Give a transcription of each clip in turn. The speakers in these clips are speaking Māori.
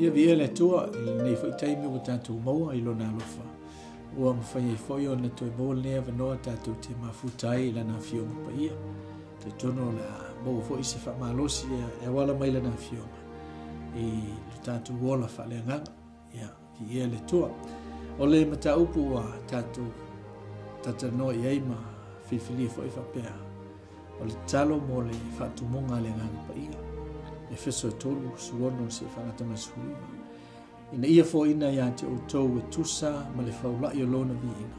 ia via le tua nei foi taimi o tatu maua i lona alofa ua mawhai foi o na toi bol nea vanoa tatu te mafutai lana fionga pa ia te tono la mo foi se fa malosi e wala mai lana fionga i tatu wola fa le nganga ia ki ia le tua o le mata upu wa tatu tata no iai ma fifili foi fa pea o le talo mo le fatumonga le nganga pa ia e feso tolu suono se whangata masui. Ina ia fo ina ia te o tau e tusa ma le whaula i o lona vi ina.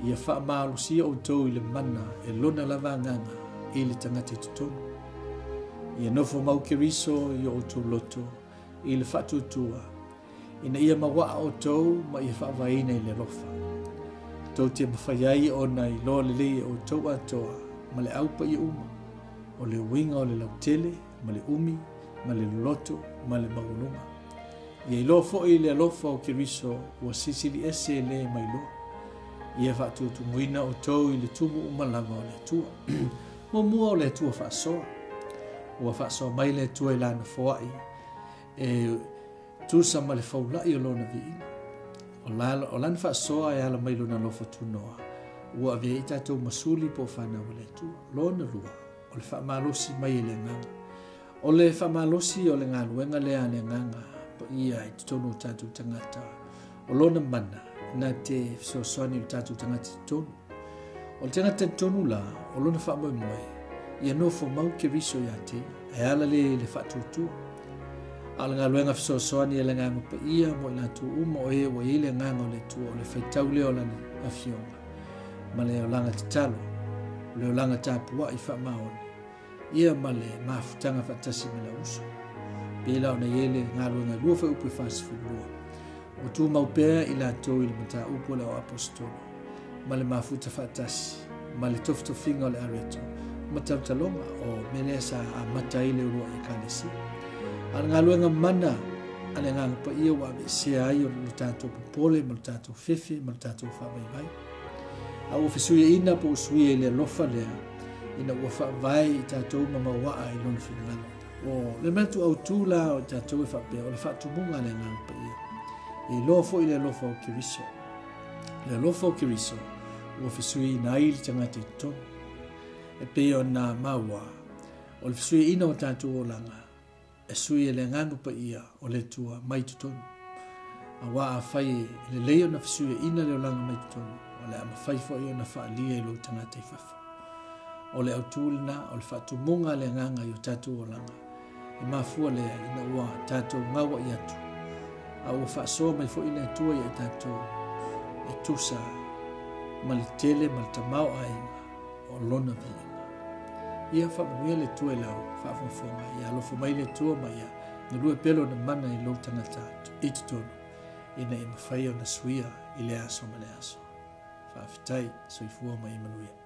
Ia wha maalu si o tau i le mana e lona lava nganga i le tangate tutonu. Ia nofo mau ke riso i o tau loto i le whatutua. Ina ia mawa o tau ma ia wha vaina i le rofa. Tau te mawhaiai o na i loa lele o tau atoa ma le aupa i uma. O le winga o le lautele ma le umi ma le loto ma le maununga. Ia ilo fo i le alofa o kiriso ua sisili ese le mai lo. Ia whatutu muina o tau i le tumu umalanga o le tua. Mo mua o le tua whaasoa. Ua whaasoa mai le tua i lana foai. E tusa ma le whaulai o lona viina. O lana whaasoa e ala mai lona lofa tunoa. Ua avea i tatou masuli po whanau le tua. Lona lua o le whaamalosi mai le nganga. O le whamalosi o le ngaluenga lea le nganga pa ia i tonu tātou tangata. O lona mana na te sosoani o tātou tangata tonu. O le tangata tonu la o lona whamoe moe. Ia nofo mau ke riso ia te e ala le whatutua. A le ngaluenga sosoani e le nganga pa ia mo i natu uma o e o i le nganga o le tua o le whaitau leo lana a fionga. Ma le o langa te talo. O le o langa tāpua i whamaoni. Ia male mafutanga fatasi me la uso. Pela ona yele ngaluenga lua fa upu fasifulua. O tu maupea ila tau ili mata upu la o apostolo. Male mafuta fatasi. Male toftofinga o le areto. Matautalonga o melesa a mata ile urua i kalisi. Al ngaluenga mana ale nganga pa ia wa sea ai o le tatou popole, ma le tatou fefe, ma le tatou whawaivai. A ufisuia ina po usuia ile lofa lea. Ina ua whaavai i tātou mamawaa i lona whinangalo. O le metu au tūla o tātou e whapea, o le whaatumunga le nganga pa ia. E lofo i le lofa o kiriso. Le lofa o kiriso, ua whisui ina ili tangata i tonu. E peo na maua, o le whisui ina o tātou o langa. E sui e le nganga pa ia o le tua mai tutonu. A waa a whai le leo na whisui ina le o langa mai tutonu. O le ama whai fo i o na whaalia i lo tangata i whafu. O le autulina, o le whaatumunga le nganga i o tātou o langa. E mafua lea ina ua tātou ngawa i atu. A ua whaasoa mai fo ina atua i a tātou e tusa ma le tele, ma le tamau ainga o lona viinga. Ia whamanuia le tua i lau, whaafonga, ia alofo mai le tua mai ia, na lue pelo na mana i lo tangata i tutono, ina i mawhai o na suia i le aso ma le aso. Whaafitai, so i fua mai i manuia.